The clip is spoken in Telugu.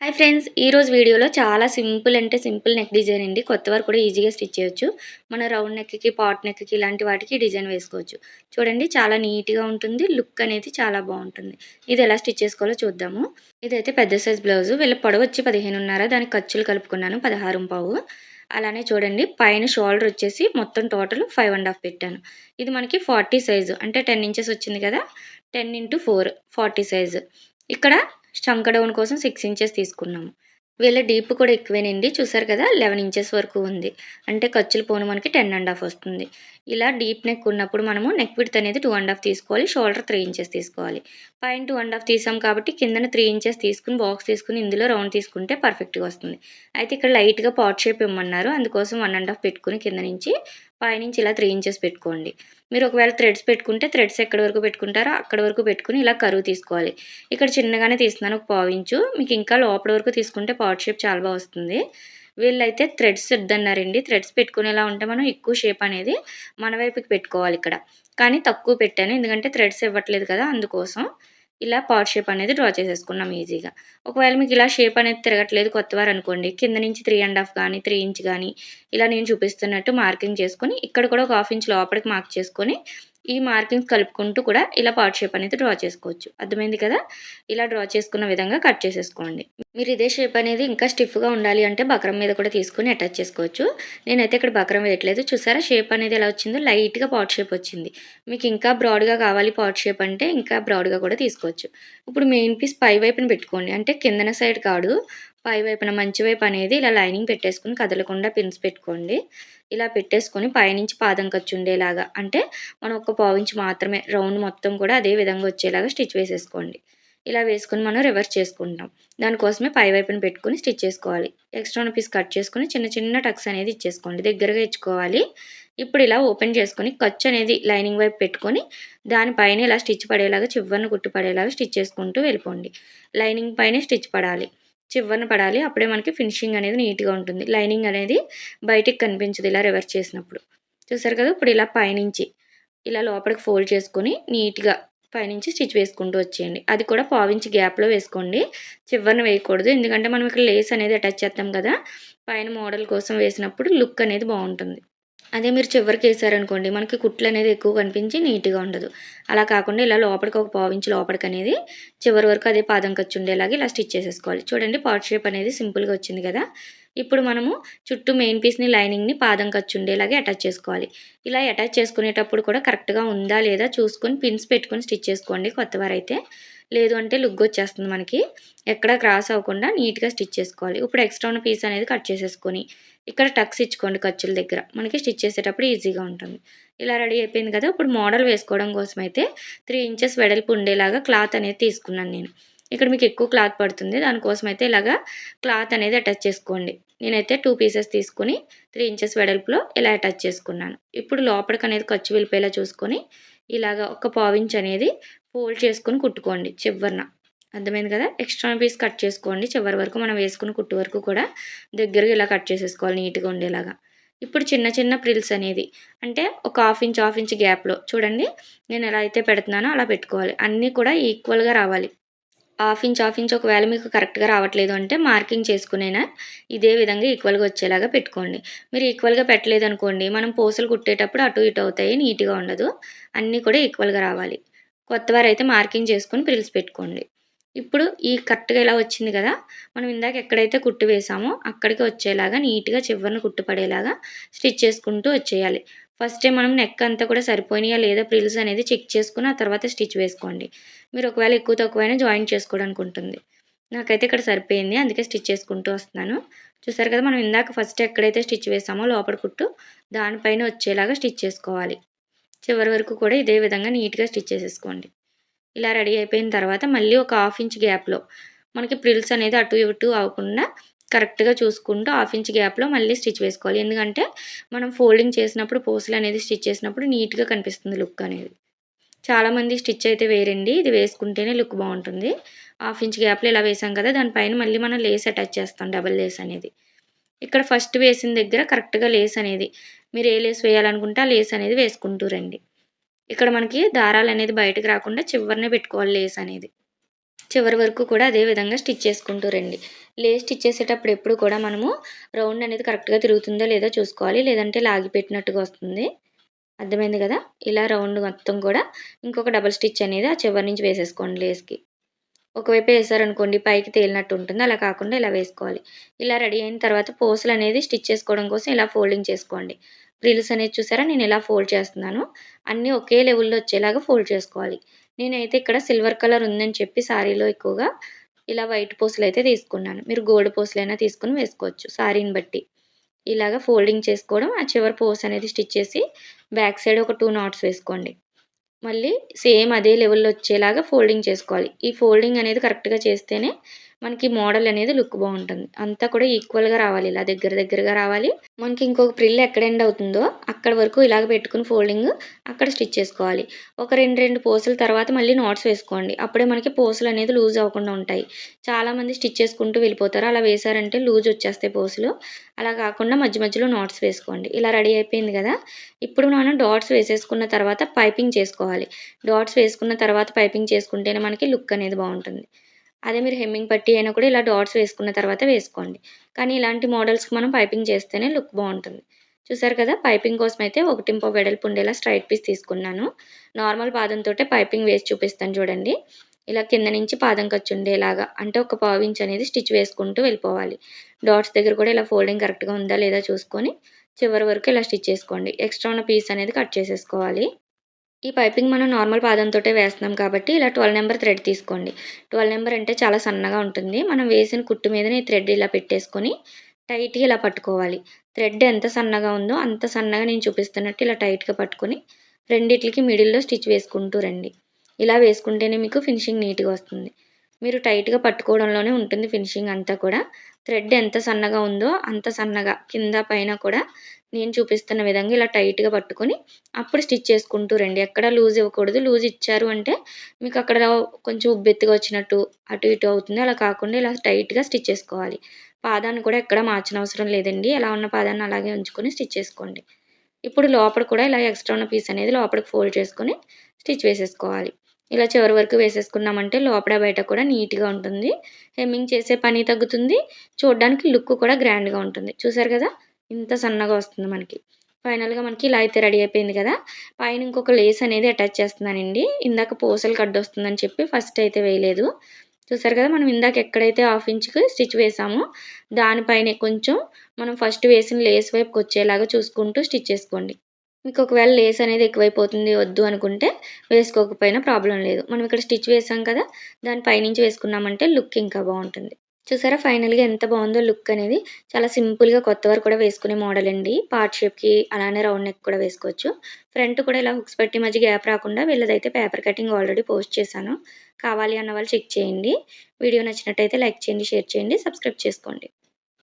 హాయ్ ఫ్రెండ్స్, ఈరోజు వీడియోలో చాలా సింపుల్ అంటే సింపుల్ నెక్ డిజైన్ అండి. కొత్త వారు కూడా ఈజీగా స్టిచ్ చేయొచ్చు. మన రౌండ్ నెక్కి, పాట్ నెక్కి ఇలాంటి వాటికి డిజైన్ వేసుకోవచ్చు. చూడండి, చాలా నీట్గా ఉంటుంది. లుక్ అనేది చాలా బాగుంటుంది. ఇది ఎలా స్టిచ్ చేసుకోవాలో చూద్దాము. ఇదైతే పెద్ద సైజ్ బ్లౌజ్. వీళ్ళ పొడవు వచ్చి 15.5, దానికి ఖర్చులు కలుపుకున్నాను 16.5. అలానే చూడండి, పైన షోల్డర్ వచ్చేసి మొత్తం టోటల్ 5.5 పెట్టాను. ఇది మనకి 40 సైజు, అంటే 10 ఇంచెస్ వచ్చింది కదా. 10x4 40 size. ఇక్కడ చంక డౌన్ కోసం 6 ఇంచెస్ తీసుకున్నాము. వీళ్ళ డీప్ కూడా ఎక్కువేనండి. చూసారు కదా, 11 ఇంచెస్ వరకు ఉంది. అంటే ఖర్చులు పోను మనకి 10.5 వస్తుంది. ఇలా డీప్ నెక్ ఉన్నప్పుడు మనము నెక్ విడ్త్ అనేది 2.5 తీసుకోవాలి. షోల్డర్ 3 ఇంచెస్ తీసుకోవాలి. పైన 2.5 తీసాం కాబట్టి కిందన 3 ఇంచెస్ తీసుకుని బాక్స్ తీసుకుని ఇందులో రౌండ్ తీసుకుంటే పర్ఫెక్ట్గా వస్తుంది. అయితే ఇక్కడ లైట్గా పాట్ షేప్ ఇవ్వమన్నారు. అందుకోసం 1.5 పెట్టుకుని కింద నుంచి పైనుంచి ఇలా 3 ఇంచెస్ పెట్టుకోండి. మీరు ఒకవేళ థ్రెడ్స్ పెట్టుకుంటే థ్రెడ్స్ ఎక్కడి వరకు పెట్టుకుంటారో అక్కడ వరకు పెట్టుకుని ఇలా కరువు తీసుకోవాలి. ఇక్కడ చిన్నగానే తీస్తున్నాను, ఒక పావు ఇంచు. మీకు ఇంకా లోపల వరకు తీసుకుంటే పాట్ షేప్ చాలా బాగా వస్తుంది. వీళ్ళైతే థ్రెడ్స్ వద్దన్నారండి. థ్రెడ్స్ పెట్టుకునేలా ఉంటే మనం ఎక్కువ షేప్ అనేది మన వైపుకి పెట్టుకోవాలి ఇక్కడ. కానీ తక్కువ పెట్టాను, ఎందుకంటే థ్రెడ్స్ ఇవ్వట్లేదు కదా, అందుకోసం. ఇలా పాట్ షేప్ అనేది డ్రా చేసేసుకున్నాం ఈజీగా. ఒకవేళ మీకు ఇలా షేప్ అనేది తిరగట్లేదు కొత్తవారు అనుకోండి, కింద నుంచి 3.5 కానీ 3 ఇంచ్ కానీ ఇలా నేను చూపిస్తున్నట్టు మార్కింగ్ చేసుకొని ఇక్కడ కూడా ఒక హాఫ్ ఇంచ్ లోపలికి మార్క్ చేసుకొని ఈ మార్కింగ్స్ కలుపుకుంటూ కూడా ఇలా పార్ట్ షేప్ అనేది డ్రా చేసుకోవచ్చు. అర్థమైంది కదా. ఇలా డ్రా చేసుకున్న విధంగా కట్ చేసేసుకోండి. మీరు ఇదే షేప్ అనేది ఇంకా స్టిఫ్గా ఉండాలి అంటే బక్రం మీద కూడా తీసుకొని అటాచ్ చేసుకోవచ్చు. నేనైతే ఇక్కడ బక్రం వేయట్లేదు. చూసారా షేప్ అనేది ఎలా వచ్చిందో, లైట్గా పాట్ షేప్ వచ్చింది. మీకు ఇంకా బ్రాడ్గా కావాలి పాట్ షేప్ అంటే ఇంకా బ్రాడ్గా కూడా తీసుకోవచ్చు. ఇప్పుడు మెయిన్ పీస్ పై వైపున పెట్టుకోండి, అంటే కిందన సైడ్ కాదు, పై వైపున మంచి వైపు అనేది ఇలా లైనింగ్ పెట్టేసుకుని కదలకుండా పిన్స్ పెట్టుకోండి. ఇలా పెట్టేసుకొని పైనుంచి పాదం ఖర్చు ఉండేలాగా, అంటే మనం ఒక పావించి మాత్రమే రౌండ్ మొత్తం కూడా అదే విధంగా వచ్చేలాగా స్టిచ్ వేసేసుకోండి. ఇలా వేసుకొని మనం రివర్స్ చేసుకుంటాం. దానికోసమే పై వైపున పెట్టుకుని స్టిచ్ చేసుకోవాలి. ఎక్స్ట్రా ఉన్న పీస్ కట్ చేసుకొని చిన్న చిన్న టక్స్ అనేది ఇచ్చేసుకోండి. దగ్గరగా ఇచ్చుకోవాలి. ఇప్పుడు ఇలా ఓపెన్ చేసుకొని ఖర్చు అనేది లైనింగ్ వైపు పెట్టుకొని దానిపైన ఇలా స్టిచ్ పడేలాగా, చివరిని కుట్టు పడేలాగా స్టిచ్ చేసుకుంటూ వెళ్ళిపోండి. లైనింగ్ పైనే స్టిచ్ పడాలి, చివరన పడాలి. అప్పుడే మనకి ఫినిషింగ్ అనేది నీట్గా ఉంటుంది. లైనింగ్ అనేది బయటికి కనిపించదు ఇలా రివర్స్ చేసినప్పుడు. చూసారు కదా. ఇప్పుడు ఇలా పైనుంచి ఇలా లోపలికి ఫోల్డ్ చేసుకొని నీట్గా పైనుంచి స్టిచ్ వేసుకుంటూ వచ్చేయండి. అది కూడా పావించి గ్యాప్లో వేసుకోండి, చివరన వేయకూడదు. ఎందుకంటే మనం ఇక్కడ లేస్ అనేది అటాచ్ చేస్తాం కదా, పైన మోడల్ కోసం వేసినప్పుడు లుక్ అనేది బాగుంటుంది. అదే మీరు చివరికి వేసారనుకోండి, మనకి కుట్లు అనేది ఎక్కువ కనిపించి నీట్గా ఉండదు. అలా కాకుండా ఇలా లోపలికి ఒక పావించి లోపలికి అనేది చివరి వరకు అదే పాదం ఖర్చు ఉండేలాగా ఇలా స్టిచ్ చేసేసుకోవాలి. చూడండి, పాట్ షేప్ అనేది సింపుల్గా వచ్చింది కదా. ఇప్పుడు మనము చుట్టూ మెయిన్ పీస్ని లైనింగ్ని పాదం ఖర్చు ఉండేలాగే అటాచ్ చేసుకోవాలి. ఇలా అటాచ్ చేసుకునేటప్పుడు కూడా కరెక్ట్గా ఉందా లేదా చూసుకొని పిన్స్ పెట్టుకొని స్టిచ్ చేసుకోండి కొత్తవారైతే. లేదు అంటే లుక్ వచ్చేస్తుంది మనకి. ఎక్కడ క్రాస్ అవ్వకుండా నీట్గా స్టిచ్ చేసుకోవాలి. ఇప్పుడు ఎక్స్ట్రా ఉన్న పీస్ అనేది కట్ చేసేసుకొని ఇక్కడ టక్స్ ఇచ్చుకోండి ఖర్చుల దగ్గర. మనకి స్టిచ్ చేసేటప్పుడు ఈజీగా ఉంటుంది. ఇలా రెడీ అయిపోయింది కదా. ఇప్పుడు మోడల్ వేసుకోవడం కోసం అయితే 3 ఇంచెస్ వెడల్పు ఉండేలాగా క్లాత్ అనేది తీసుకున్నాను నేను. ఇక్కడ మీకు ఎక్కువ క్లాత్ పడుతుంది, దానికోసం అయితే ఇలాగా క్లాత్ అనేది అటాచ్ చేసుకోండి. నేనైతే 2 పీసెస్ తీసుకుని 3 ఇంచెస్ వెడల్పులో ఇలా అటాచ్ చేసుకున్నాను. ఇప్పుడు లోపలికి అనేది ఖర్చు వెళ్ళిపోయేలా చూసుకొని ఇలాగా ఒక పావించ్ అనేది ఫోల్డ్ చేసుకొని కుట్టుకోండి చివరన. అర్థమైంది కదా. ఎక్స్ట్రా పీస్ కట్ చేసుకోండి. చివరి వరకు మనం వేసుకున్న కుట్టు వరకు కూడా దగ్గరగా ఇలా కట్ చేసేసుకోవాలి నీట్గా ఉండేలాగా. ఇప్పుడు చిన్న చిన్న ప్రిల్స్ అనేది, అంటే ఒక హాఫ్ ఇంచ్ గ్యాప్లో చూడండి, నేను ఎలా అయితే పెడుతున్నానో అలా పెట్టుకోవాలి. అన్నీ కూడా ఈక్వల్గా రావాలి. హాఫ్ ఇంచ్ ఒకవేళ మీకు కరెక్ట్గా రావట్లేదు అంటే మార్కింగ్ చేసుకునేనా ఇదే విధంగా ఈక్వల్గా వచ్చేలాగా పెట్టుకోండి. మీరు ఈక్వల్గా పెట్టలేదు అనుకోండి, మనం పూసలు కుట్టేటప్పుడు అటు ఇటు అవుతాయి, నీట్గా ఉండదు. అన్నీ కూడా ఈక్వల్గా రావాలి. కొత్తవారైతే మార్కింగ్ చేసుకొని ప్రిల్స్ పెట్టుకోండి. ఇప్పుడు ఈ కరెక్ట్గా ఇలా వచ్చింది కదా, మనం ఇందాక ఎక్కడైతే కుట్టు వేసామో అక్కడికి వచ్చేలాగా నీట్గా చివరిని కుట్టు పడేలాగా స్టిచ్ చేసుకుంటూ వచ్చేయాలి. ఫస్ట్ టైం మనం నెక్ అంతా కూడా సరిపోయినాయా లేదా ప్రిల్స్ అనేది చెక్ చేసుకుని ఆ తర్వాత స్టిచ్ వేసుకోండి. మీరు ఒకవేళ ఎక్కువ తక్కువైనా జాయింట్ చేసుకోవడానికి ఉంటుంది. నాకైతే ఇక్కడ సరిపోయింది, అందుకే స్టిచ్ చేసుకుంటూ వస్తున్నాను. చూసారు కదా, మనం ఇందాక ఫస్ట్ ఎక్కడైతే స్టిచ్ వేసామో లోపల కుట్టు దానిపైన వచ్చేలాగా స్టిచ్ చేసుకోవాలి. చివరి వరకు కూడా ఇదే విధంగా నీట్గా స్టిచ్ చేసేసుకోండి. ఇలా రెడీ అయిపోయిన తర్వాత మళ్ళీ ఒక హాఫ్ ఇంచ్ గ్యాప్లో మనకి ప్రిల్స్ అనేది అటు ఇటు అవ్వకుండా కరెక్ట్గా చూసుకుంటూ హాఫ్ ఇంచ్ గ్యాప్లో మళ్ళీ స్టిచ్ వేసుకోవాలి. ఎందుకంటే మనం ఫోల్డింగ్ చేసినప్పుడు పూసలు అనేది స్టిచ్ చేసినప్పుడు నీట్గా కనిపిస్తుంది లుక్ అనేది. చాలామంది స్టిచ్ అయితే వేరండి, ఇది వేసుకుంటేనే లుక్ బాగుంటుంది. హాఫ్ ఇంచ్ గ్యాప్లో ఇలా వేసాం కదా, దానిపైన మళ్ళీ మనం లేస్ అటాచ్ చేస్తాం, డబల్ లేస్ అనేది. ఇక్కడ ఫస్ట్ వేసిన దగ్గర కరెక్ట్గా లేస్ అనేది మీరు ఏ లేస్ వేయాలనుకుంటే ఆ లేస్ అనేది వేసుకుంటూ రండి. ఇక్కడ మనకి దారాలు అనేది బయటకు రాకుండా చివరనే పెట్టుకోవాలి లేస్ అనేది. చివరి వరకు కూడా అదే విధంగా స్టిచ్ చేసుకుంటూ రండి. లేస్ స్టిచ్ చేసేటప్పుడు ఎప్పుడు కూడా మనము రౌండ్ అనేది కరెక్ట్‌గా తిరుగుతుందో లేదో చూసుకోవాలి. లేదంటే లాగి పెట్టినట్టుగా వస్తుంది. అర్థమైంది గదా! ఇలా రౌండ్ మొత్తం కూడా ఇంకొక డబుల్ స్టిచ్ అనేది ఆ చివరి నుంచి వేసేసుకోండి లేస్‌కి. ఒకవైపే ఏసారనుకోండి పైకి తేలినట్టు ఉంటుంది. అలా కాకుండా ఇలా వేసుకోవాలి. ఇలా రెడీ అయిన తర్వాత పోసులనేది స్టిచ్ చేసుకోవడం కోసం ఇలా ఫోల్డింగ్ చేసుకోండి. ఫ్రిల్స్ అనేది చూసారా నేను ఇలా ఫోల్డ్ చేస్తున్నాను. అన్నీ ఒకే లెవెల్‌లో వచ్చేలాగా ఫోల్డ్ చేసుకోవాలి. నేనైతే ఇక్కడ సిల్వర్ కలర్ ఉందని చెప్పి సారీలో ఎక్కువగా ఇలా వైట్ పూసలైతే తీసుకున్నాను. మీరు గోల్డ్ పూసలైనా తీసుకొని వేసుకోవచ్చు సారీని బట్టి. ఇలాగ ఫోల్డింగ్ చేసుకోవడం, ఆ చివరి పోస్ అనేది స్టిచ్ చేసి బ్యాక్ సైడ్ ఒక 2 నాట్స్ వేసుకోండి. మళ్ళీ సేమ్ అదే లెవెల్‌లో వచ్చేలాగా ఫోల్డింగ్ చేసుకోవాలి. ఈ ఫోల్డింగ్ అనేది కరెక్ట్‌గా చేస్తేనే మనకి మోడల్ అనేది లుక్ బావుంటుంది. అంతా కూడా ఈక్వల్‌గా రావాలి. ఇలా దగ్గర దగ్గరగా రావాలి. మనకి ఇంకొక ఫ్రిల్ ఎక్కడ ఎండ్ అవుతుందో అక్కడి వరకు ఇలాగ పెట్టుకొని ఫోల్డింగ్ అక్కడ స్టిచ్ చేసుకోవాలి. ఒక 2 పూసల తర్వాత మళ్ళీ నాట్స్ వేసుకోండి. అప్పుడే మనకి పూసలు అనేది లూజ్ అవ్వకుండా ఉంటాయి. చాలామంది స్టిచ్ చేసుకుంటూ వెళ్ళిపోతారు. అలా వేశారంటే లూజ్ వచ్చేస్తాయి పూసలు. అలా కాకుండా మధ్య మధ్యలో నాట్స్ వేసుకోండి. ఇలా రెడీ అయిపోయింది కదా! ఇప్పుడు మనం డాట్స్ వేసేసుకున్న తర్వాత పైపింగ్ చేసుకోవాలి. డాట్స్ వేసుకున్న తర్వాత పైపింగ్ చేసుకుంటేనే మనకి లుక్ అనేది బావుంటుంది. అదే మీరు హెమ్మింగ్ పట్టీ అయినా కూడా ఇలా డాట్స్ వేసుకున్న తర్వాత వేసుకోండి. కానీ ఇలాంటి మోడల్స్‌కి మనం పైపింగ్ చేస్తేనే లుక్ బావుంటుంది. చూసారు కదా! పైపింగ్ కోసం అయితే 1 వెడల్పు ఉండేలా స్ట్రెయిట్ పీస్ తీసుకున్నాను. నార్మల్ పాదంతోటే పైపింగ్ వేసి చూపిస్తాను చూడండి. ఇలా కింద నుంచి పాదం ఖర్చు ఉండేలాగా అంటే ఒక పావించ్ అనేది స్టిచ్ వేసుకుంటూ వెళ్ళిపోవాలి. డాట్స్ దగ్గర కూడా ఇలా ఫోల్డింగ్ కరెక్ట్‌గా ఉందా లేదా చూసుకొని చివరి వరకు ఇలా స్టిచ్ చేసుకోండి. ఎక్స్ట్రా ఉన్న పీస్ అనేది కట్ చేసేసుకోవాలి. ఈ పైపింగ్ మనం నార్మల్ పాదంతోటే వేస్తున్నాం కాబట్టి ఇలా 12 నంబర్ థ్రెడ్ తీసుకోండి. 12 నంబర్ అంటే చాలా సన్నగా ఉంటుంది. మనం వేసిన కుట్టు మీదనే ఈ థ్రెడ్ ఇలా పెట్టేసుకొని టైట్‌గా ఇలా పట్టుకోవాలి. థ్రెడ్ ఎంత సన్నగా ఉందో అంత సన్నగా నేను చూపిస్తున్నట్టు ఇలా టైట్‌గా పట్టుకొని రెండిట్లికి మిడిల్‌లో స్టిచ్ వేసుకుంటూ రండి. ఇలా వేసుకుంటేనే మీకు ఫినిషింగ్ నీట్‌గా వస్తుంది. మీరు టైట్‌గా పట్టుకోవడంలోనే ఉంటుంది ఫినిషింగ్ అంతా కూడా. థ్రెడ్ ఎంత సన్నగా ఉందో అంత సన్నగా కింద పైన కూడా నేను చూపిస్తున్న విధంగా ఇలా టైట్‌గా పట్టుకొని అప్పుడు స్టిచ్ చేసుకుంటూ రండి. ఎక్కడ లూజ్ ఇవ్వకూడదు. లూజ్ ఇచ్చారు అంటే మీకు అక్కడ కొంచెం ఉబ్బెత్తుగా వచ్చినట్టు అటు ఇటు అవుతుంది. అలా కాకుండా ఇలా టైట్‌గా స్టిచ్ చేసుకోవాలి. పాదాన్ని కూడా ఎక్కడ మార్చనవసరం లేదండి. ఎలా ఉన్న పాదాన్ని అలాగే ఉంచుకొని స్టిచ్ చేసుకోండి. ఇప్పుడు లోపల కూడా ఇలా ఎక్స్ట్రా ఉన్న పీస్ అనేది లోపలికి ఫోల్డ్ చేసుకొని స్టిచ్ వేసేసుకోవాలి. ఇలా చివరి వరకు వేసేసుకున్నామంటే లోపల బయట కూడా నీట్‌గా ఉంటుంది. హెమ్మింగ్ చేసే పని తగ్గుతుంది. చూడడానికి లుక్ కూడా గ్రాండ్‌గా ఉంటుంది. చూసారు కదా! ఇంత సన్నగా వస్తుంది మనకి. ఫైనల్‌గా మనకి ఇలా అయితే రెడీ అయిపోయింది కదా! పైన ఇంకొక లేస్ అనేది అటాచ్ చేస్తున్నానండి. ఇందాక పూసలకి అడ్డొస్తుందని చెప్పి ఫస్ట్ అయితే వేయలేదు. చూసారు కదా! మనం ఇందాక ఎక్కడైతే హాఫ్ ఇంచ్‌కి స్టిచ్ వేసామో దానిపైనే కొంచెం మనం ఫస్ట్ వేసిన లేస్ వైపుకొచ్చేలాగా చూసుకుంటూ స్టిచ్ చేసుకోండి. మీకు ఒకవేళ లేస్ అనేది ఎక్కువైపోతుంది వద్దు అనుకుంటే వేసుకోకపోయినా ప్రాబ్లమ్ లేదు. మనం ఇక్కడ స్టిచ్ వేసాం కదా! దాని పైనుంచి వేసుకున్నామంటే లుక్ ఇంకా బావుంటుంది. చూసారా ఫైనల్‌గా ఎంత బావుందో లుక్ అనేది. చాలా సింపుల్‌గా కొత్తవారు కూడా వేసుకునే మోడల్ అండి. పార్ట్ షేప్‌కి అలానే రౌండ్ నెక్ కూడా వేసుకోవచ్చు. ఫ్రంట్ కూడా ఇలా హుక్స్ పెట్టి మధ్య గ్యాప్ రాకుండా వీళ్ళదైతే పేపర్ కటింగ్ ఆల్రెడీ పోస్ట్ చేశాను. కావాలి అన్న వాళ్ళు చెక్ చేయండి. వీడియో నచ్చినట్టయితే లైక్ చేయండి, షేర్ చేయండి, సబ్స్క్రైబ్ చేసుకోండి.